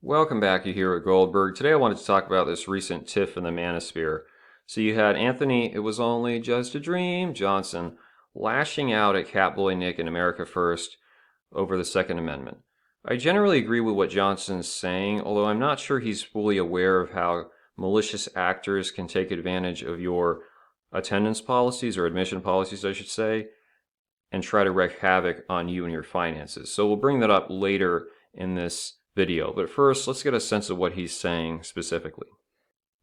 Welcome back, you here at Goldberg. Today I wanted to talk about this recent tiff in the manosphere. So you had Anthony, it was only just a dream, Johnson, lashing out at Catboy Nick and America First over the Second Amendment. I generally agree with what Johnson's saying, although I'm not sure he's fully aware of how malicious actors can take advantage of your attendance policies, or admission policies, I should say, and try to wreak havoc on you and your finances. So we'll bring that up later in this video. But first, let's get a sense of what he's saying specifically.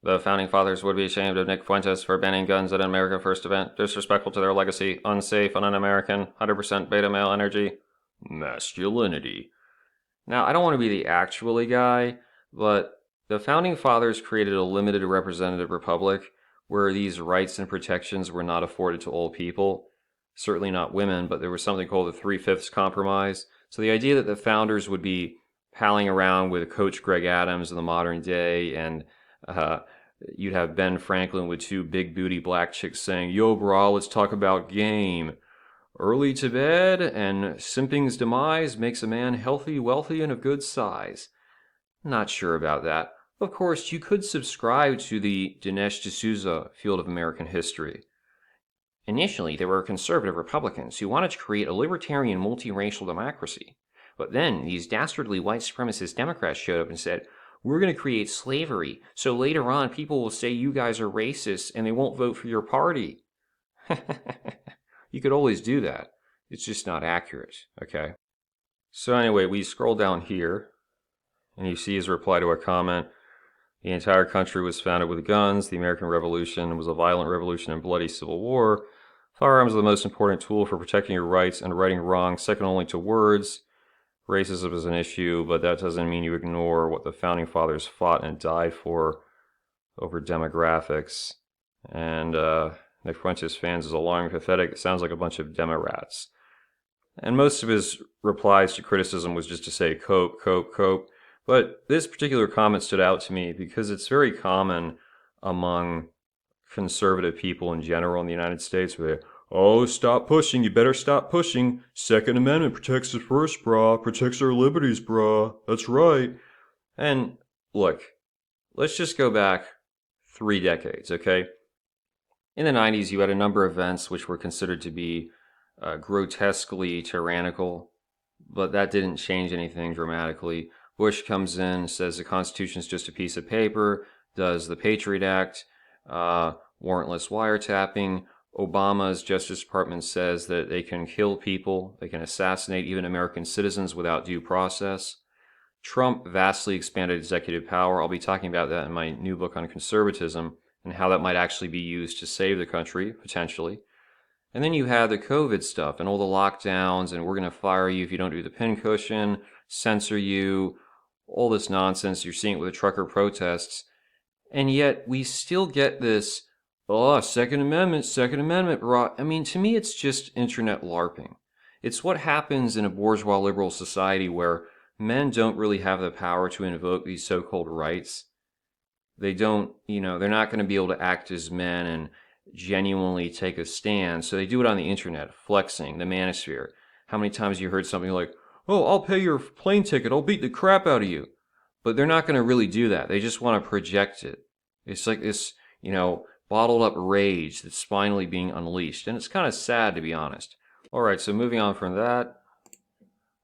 The Founding Fathers would be ashamed of Nick Fuentes for banning guns at an America First event, disrespectful to their legacy, unsafe and un-American, 100% beta male energy, masculinity. Now, I don't want to be the actually guy, but the Founding Fathers created a limited representative republic where these rights and protections were not afforded to all people. Certainly not women, but there was something called the Three-Fifths Compromise. So the idea that the founders would be palling around with Coach Greg Adams in the modern day, and you'd have Ben Franklin with two big booty black chicks saying, "Yo, brah, let's talk about game. Early to bed, and simping's demise makes a man healthy, wealthy, and of good size." Not sure about that. Of course, you could subscribe to the Dinesh D'Souza field of American history. Initially, there were conservative Republicans who wanted to create a libertarian multiracial democracy. But then these dastardly white supremacist Democrats showed up and said, "We're going to create slavery, so later on people will say you guys are racist and they won't vote for your party." You could always do that. It's just not accurate, okay? So anyway, we scroll down here, and you see his reply to a comment. The entire country was founded with guns. The American Revolution was a violent revolution and bloody civil war. Firearms are the most important tool for protecting your rights and righting wrongs, second only to words. Racism is an issue, but that doesn't mean you ignore what the Founding Fathers fought and died for over demographics. And Nick Fuentes fans is alarming, pathetic. It sounds like a bunch of Demorats. And most of his replies to criticism was just to say, cope, cope, cope. But this particular comment stood out to me because it's very common among conservative people in general in the United States, where they, "Oh, stop pushing, you better stop pushing. Second Amendment protects us first, brah, protects our liberties, brah, that's right." And look, let's just go back 3 decades, okay? In the 90s, you had a number of events which were considered to be grotesquely tyrannical, but that didn't change anything dramatically. Bush comes in, says the Constitution's just a piece of paper, does the Patriot Act, warrantless wiretapping. Obama's Justice Department says that they can kill people, they can assassinate even American citizens without due process. Trump vastly expanded executive power. I'll be talking about that in my new book on conservatism and how that might actually be used to save the country, potentially. And then you had the COVID stuff and all the lockdowns, and we're going to fire you if you don't do the pincushion, censor you, all this nonsense. You're seeing it with the trucker protests. And yet we still get this, "Oh, Second Amendment, bro." I mean, to me, it's just internet LARPing. It's what happens in a bourgeois liberal society where men don't really have the power to invoke these so-called rights. They don't, they're not going to be able to act as men and genuinely take a stand. So they do it on the internet, flexing, the manosphere. How many times you heard something like, "Oh, I'll pay your plane ticket, I'll beat the crap out of you." But they're not going to really do that. They just want to project it. It's like this, bottled up rage that's finally being unleashed. And it's kind of sad, to be honest. All right, so moving on from that.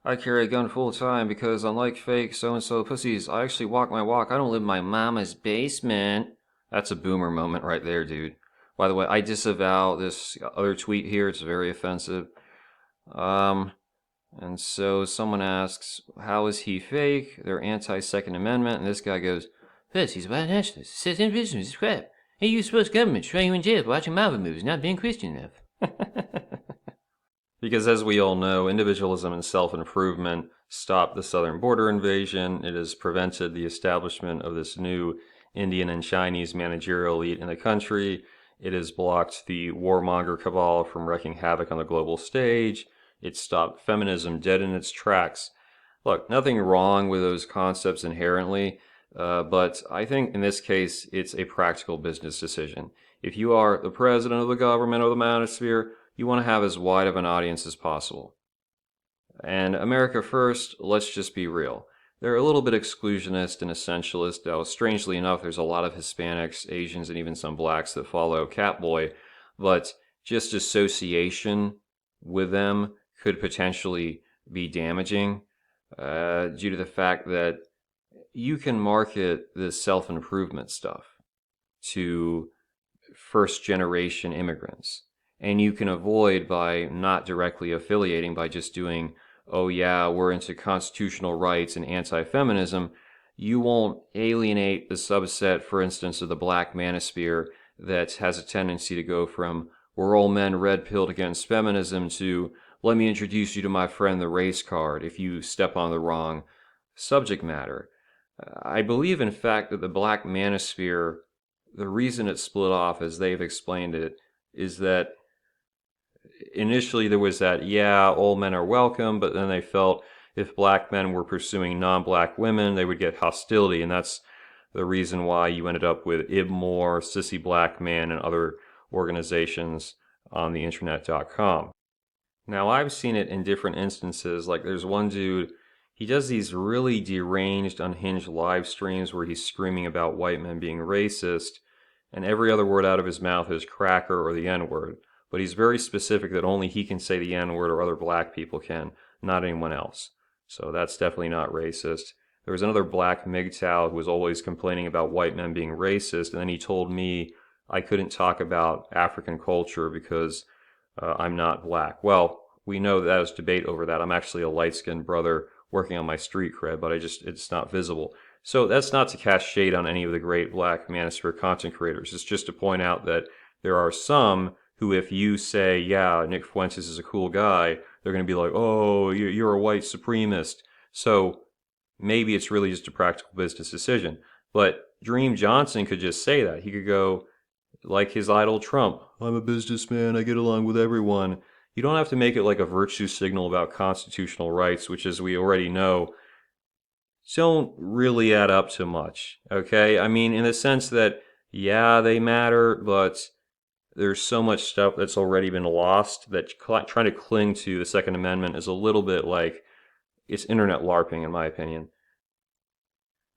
"I carry a gun full time because unlike fake so-and-so pussies, I actually walk my walk. I don't live in my mama's basement." That's a boomer moment right there, dude. By the way, I disavow this other tweet here. It's very offensive. And so someone asks, how is he fake? They're anti-Second Amendment. And this guy goes, "First, he's a white nationalist. Says in business is crap. He used to government to throw you in jail for watching Marvel movies, not being Christian enough." Because as we all know, individualism and self-improvement stopped the southern border invasion. It has prevented the establishment of this new Indian and Chinese managerial elite in the country. It has blocked the warmonger cabal from wreaking havoc on the global stage. It stopped feminism dead in its tracks. Look, nothing wrong with those concepts inherently, but I think in this case, it's a practical business decision. If you are the president of the government or the manosphere, you want to have as wide of an audience as possible. And America First, let's just be real. they're a little bit exclusionist and essentialist, though strangely enough, there's a lot of Hispanics, Asians, and even some blacks that follow Catboy, but just association with them could potentially be damaging due to the fact that you can market this self-improvement stuff to first generation immigrants. And you can avoid by not directly affiliating by just doing, oh yeah, we're into constitutional rights and anti-feminism. You won't alienate the subset, for instance, of the black manosphere that has a tendency to go from we're all men red-pilled against feminism to let me introduce you to my friend the race card if you step on the wrong subject matter. I believe, in fact, that the black manosphere, the reason it split off, as they've explained it, is that initially there was that, yeah, all men are welcome, but then they felt if black men were pursuing non-black women, they would get hostility, and that's the reason why you ended up with Ibmore, Sissy Black Man, and other organizations on the internet.com. Now, I've seen it in different instances. Like, there's one dude, he does these really deranged, unhinged live streams where he's screaming about white men being racist, and every other word out of his mouth is cracker or the N-word. But he's very specific that only he can say the N-word or other black people can, not anyone else. So that's definitely not racist. There was another black MGTOW who was always complaining about white men being racist, and then he told me I couldn't talk about African culture because I'm not black. Well, we know that there's debate over that. I'm actually a light-skinned brother working on my street cred, but it's not visible. So that's not to cast shade on any of the great black manosphere content creators. It's just to point out that there are some who, if you say, yeah, Nick Fuentes is a cool guy, they're going to be like, oh, you're a white supremacist. So maybe it's really just a practical business decision. But Dream Johnson could just say that. He could go, like his idol Trump, I'm a businessman, I get along with everyone. You don't have to make it like a virtue signal about constitutional rights, which, as we already know, don't really add up to much, okay? I mean, in the sense that, yeah, they matter, but there's so much stuff that's already been lost that trying to cling to the Second Amendment is a little bit like, it's internet LARPing, in my opinion.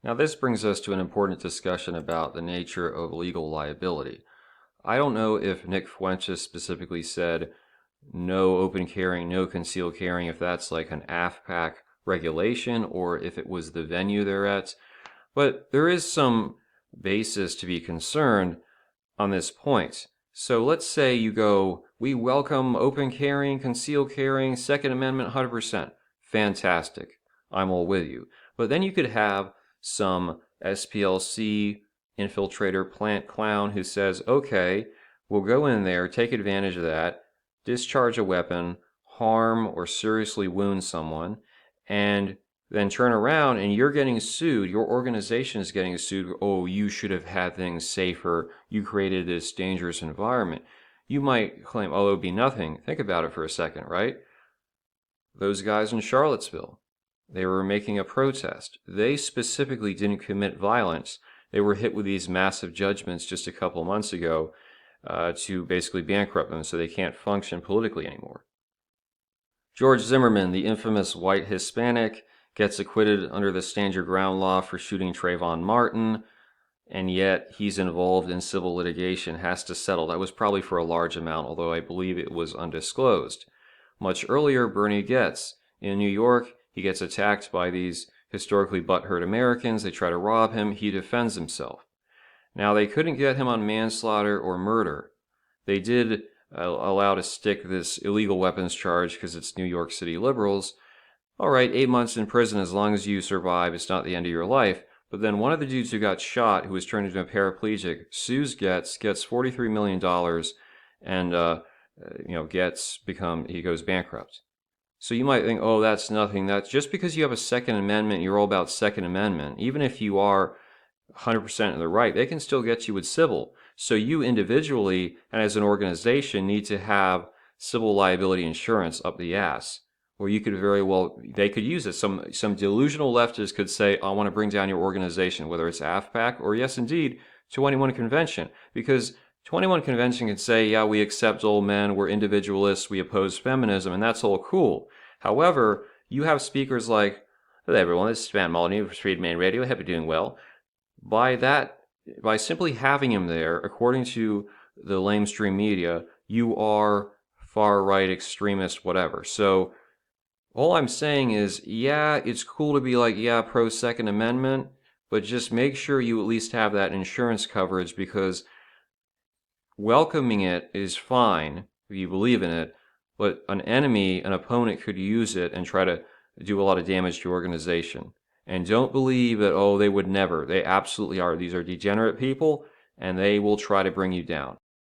Now, this brings us to an important discussion about the nature of legal liability. I don't know if Nick Fuentes specifically said no open carrying, no concealed carrying, if that's like an AFPAC regulation or if it was the venue they're at. But there is some basis to be concerned on this point. So let's say you go, we welcome open carrying, concealed carrying, Second Amendment 100%. Fantastic. I'm all with you. But then you could have some SPLC infiltrator plant clown who says, okay, we'll go in there, take advantage of that, discharge a weapon, harm or seriously wound someone, and then turn around and you're getting sued, your organization is getting sued, oh, you should have had things safer, you created this dangerous environment. You might claim, oh, it would be nothing. Think about it for a second, right? Those guys in Charlottesville, they were making a protest. They specifically didn't commit violence. They were hit with these massive judgments just a couple of months ago to basically bankrupt them so they can't function politically anymore. George Zimmerman, the infamous white Hispanic, gets acquitted under the Stand Your Ground law for shooting Trayvon Martin, and yet he's involved in civil litigation, has to settle. That was probably for a large amount, although I believe it was undisclosed. Much earlier, Bernie Goetz, in New York, he gets attacked by these historically butthurt Americans. They try to rob him. He defends himself. Now, they couldn't get him on manslaughter or murder. They did allow to stick this illegal weapons charge because it's New York City liberals. All right, 8 months in prison, as long as you survive, it's not the end of your life. But then one of the dudes who got shot, who was turned into a paraplegic, sues Goetz, gets $43 million, and he goes bankrupt. So you might think, oh, that's nothing. That's just because you have a Second Amendment, you're all about Second Amendment. Even if you are 100% in the right, they can still get you with civil. So you individually and as an organization need to have civil liability insurance up the ass. Or you could they could use it. Some delusional leftists could say, I want to bring down your organization, whether it's AFPAC or, yes, indeed, 21 Convention. Because 21 Convention can say, yeah, we accept all men, we're individualists, we oppose feminism, and that's all cool. However, you have speakers like Hello everyone, this is Matt Molyneux from Freedman Radio. I hope you're doing well. By simply having him there, according to the lamestream media, you are far right extremist, whatever. So all I'm saying is, yeah, it's cool to be like, yeah, pro Second Amendment, but just make sure you at least have that insurance coverage, because welcoming it is fine if you believe in it, but an opponent could use it and try to do a lot of damage to your organization. And don't believe that, oh, they would never. They absolutely are. These are degenerate people, and they will try to bring you down.